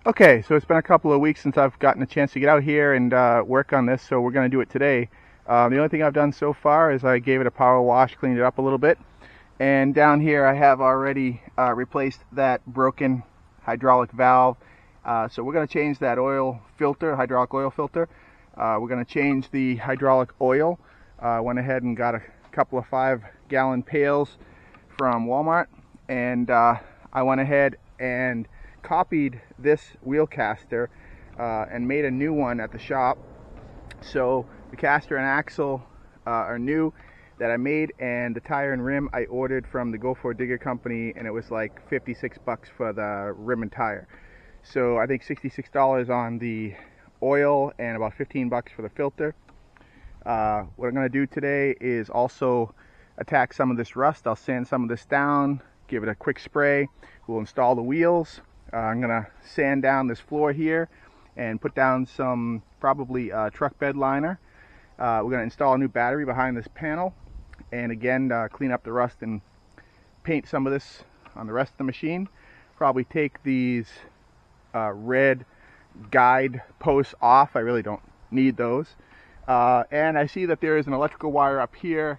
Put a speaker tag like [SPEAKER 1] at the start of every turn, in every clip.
[SPEAKER 1] Okay, so it's been a couple of weeks since I've gotten a chance to get out here and work on this, so we're going to do it today. The only thing I've done so far is I gave it a power wash, cleaned it up a little bit, and down here I have already replaced that broken hydraulic valve. So we're going to change that oil filter, hydraulic oil filter. We're going to change the hydraulic oil. Went ahead and got a couple of 5-gallon pails from Walmart, and I went ahead and copied this wheel caster and made a new one at the shop. So the caster and axle are new that I made, and the tire and rim I ordered from the DIGGER company, and it was like 56 bucks for the rim and tire. So I think $66 on the oil and about 15 bucks for the filter. What I'm going to do today is also attack some of this rust. I'll sand some of this down, give it a quick spray. We'll install the wheels. I'm going to sand down this floor here and put down some probably truck bed liner. We're going to install a new battery behind this panel, and again clean up the rust and paint some of this on the rest of the machine. Probably take these red guide posts off. I really don't need those. And I see that there is an electrical wire up here,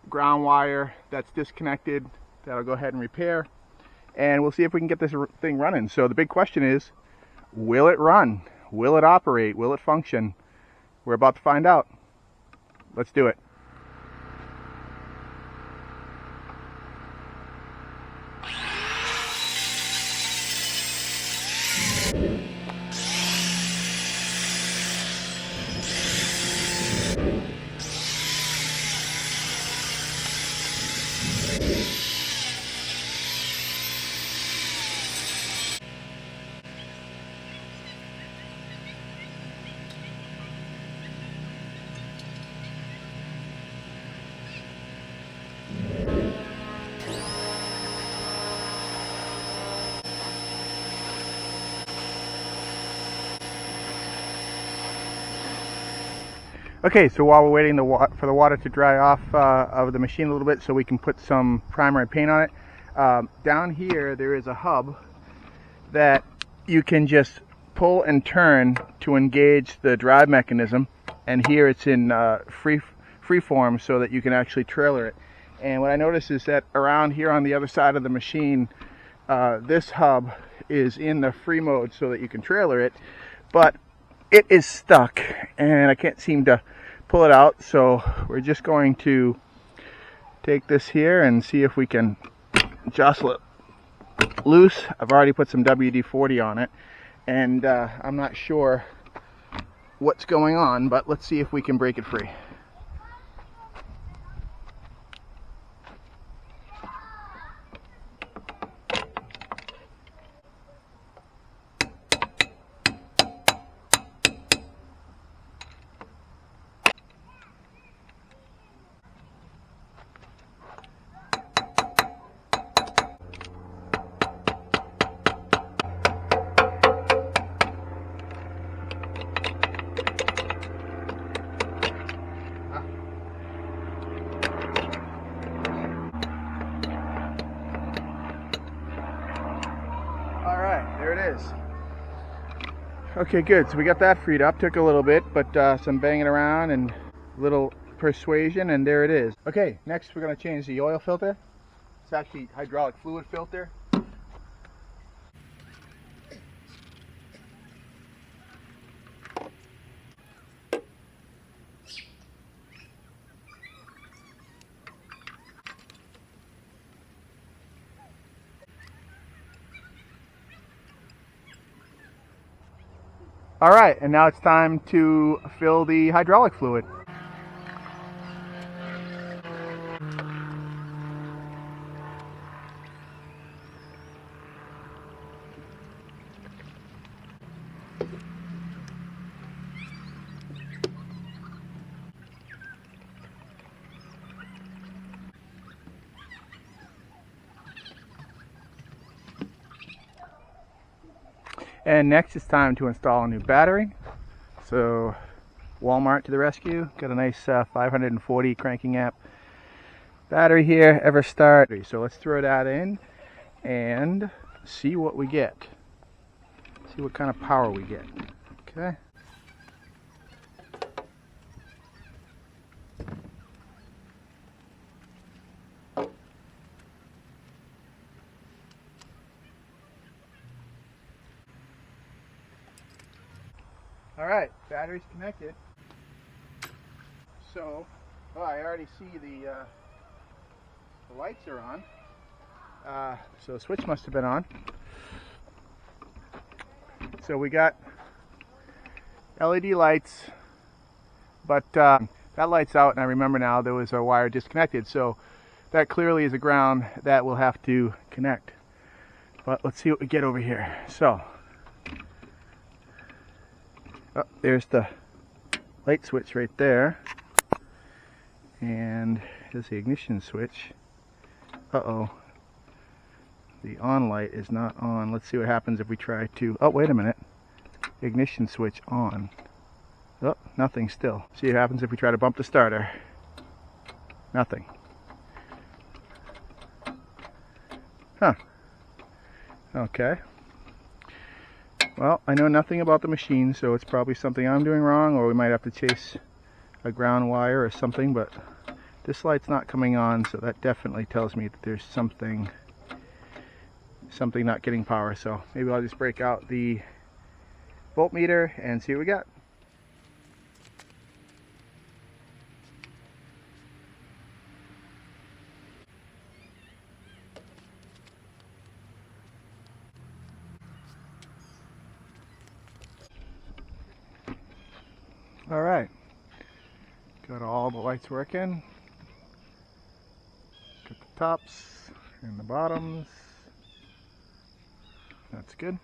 [SPEAKER 1] ground wire that's disconnected, that I'll go ahead and repair. And we'll see if we can get this thing running. So the big question is, will it run? Will it operate? Will it function? We're about to find out. Let's do it. Okay, so while we're waiting for the water to dry off of the machine a little bit so we can put some primary paint on it, down here there is a hub that you can just pull and turn to engage the drive mechanism, and here it's in free form so that you can actually trailer it. And what I noticed is that around here on the other side of the machine, this hub is in the free mode so that you can trailer it, but it is stuck and I can't seem to pull it out. So we're just going to take this here and see if we can jostle it loose. I've already put some WD-40 on it, and I'm not sure what's going on, but let's see if we can break it free. There it is. Okay, good. So we got that freed up. Took a little bit, but some banging around and a little persuasion, and there it is. Okay, next we're going to change the oil filter. It's actually hydraulic fluid filter. All right, and now it's time to fill the hydraulic fluid. And next it's time to install a new battery. So Walmart to the rescue. Got a nice 540 cranking amp battery here, Everstart. So let's throw that in and see what we get. See what kind of power we get. Okay. All right, battery's connected. So, I already see the lights are on. So the switch must have been on. So we got LED lights, but that light's out, and I remember now there was a wire disconnected. So that clearly is a ground that we'll have to connect. But let's see what we get over here. So, oh, there's the light switch right there. And here's the ignition switch. Uh-oh. The on light is not on. Let's see what happens if we try to... Oh, wait a minute. Ignition switch on. Oh, nothing still. See what happens if we try to bump the starter. Nothing. Huh. Okay. Well, I know nothing about the machine, so it's probably something I'm doing wrong, or we might have to chase a ground wire or something, but this light's not coming on, so that definitely tells me that there's something not getting power. So maybe I'll just break out the voltmeter and see what we got. All right, got all the lights working. Got the tops and the bottoms. That's good.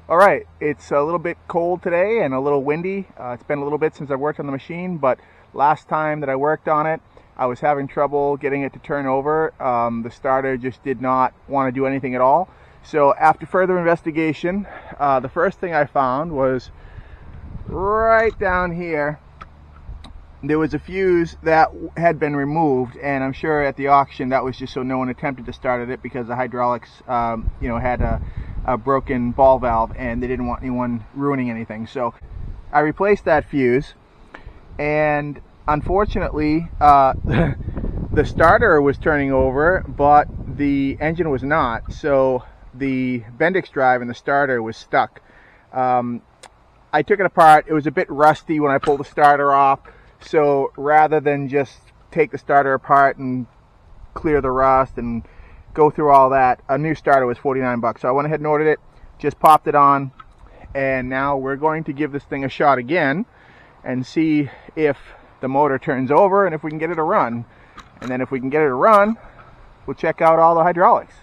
[SPEAKER 1] All right, it's a little bit cold today and a little windy. It's been a little bit since I worked on the machine, but last time that I worked on it, I was having trouble getting it to turn over. The starter just did not want to do anything at all. So after further investigation, the first thing I found was right down here. There was a fuse that had been removed, and I'm sure at the auction that was just so no one attempted to start it because the hydraulics, had a broken ball valve, and they didn't want anyone ruining anything. So I replaced that fuse, and unfortunately the starter was turning over, but the engine was not. So the Bendix drive in the starter was stuck. I took it apart. It was a bit rusty when I pulled the starter off. So rather than just take the starter apart and clear the rust and go through all that, a new starter was 49 bucks. So I went ahead and ordered it, just popped it on, and now we're going to give this thing a shot again and see if the motor turns over and if we can get it to run. And then if we can get it to run, we'll check out all the hydraulics.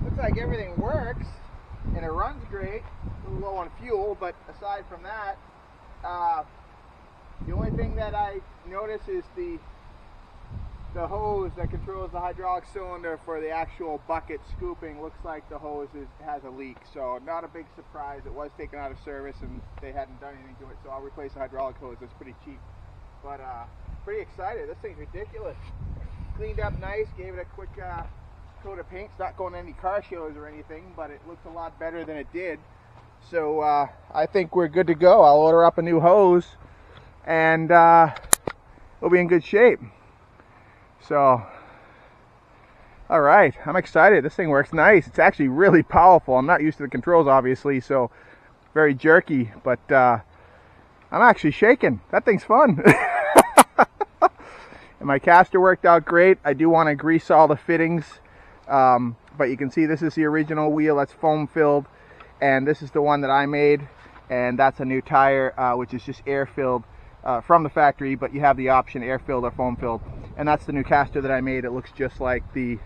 [SPEAKER 1] looks like everything works and it runs great. A little low on fuel, but aside from that, the only thing that I notice is the hose that controls the hydraulic cylinder for the actual bucket scooping. Looks like the hose has a leak, so not a big surprise. It was taken out of service and they hadn't done anything to it, so I'll replace the hydraulic hose. It's pretty cheap, but pretty excited. This thing's ridiculous. Cleaned up nice, gave it a quick coat of paint. It's not going to any car shows or anything, but it looks a lot better than it did. So I think we're good to go. I'll order up a new hose and we'll be in good shape. So, all right, I'm excited. This thing works nice. It's actually really powerful. I'm not used to the controls, obviously, so very jerky, but I'm actually shaking. That thing's fun. And my caster worked out great. I do want to grease all the fittings, but you can see this is the original wheel that's foam filled, and this is the one that I made, and that's a new tire, which is just air filled from the factory, but you have the option air filled or foam filled. And that's the new caster that I made. It looks just like the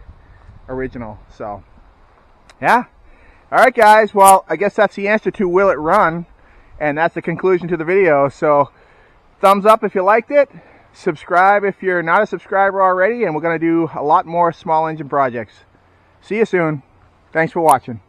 [SPEAKER 1] original. So yeah, all right guys, well, I guess that's the answer to will it run, and that's the conclusion to the video. So thumbs up if you liked it, subscribe if you're not a subscriber already, and we're going to do a lot more small engine projects. See you soon. Thanks for watching.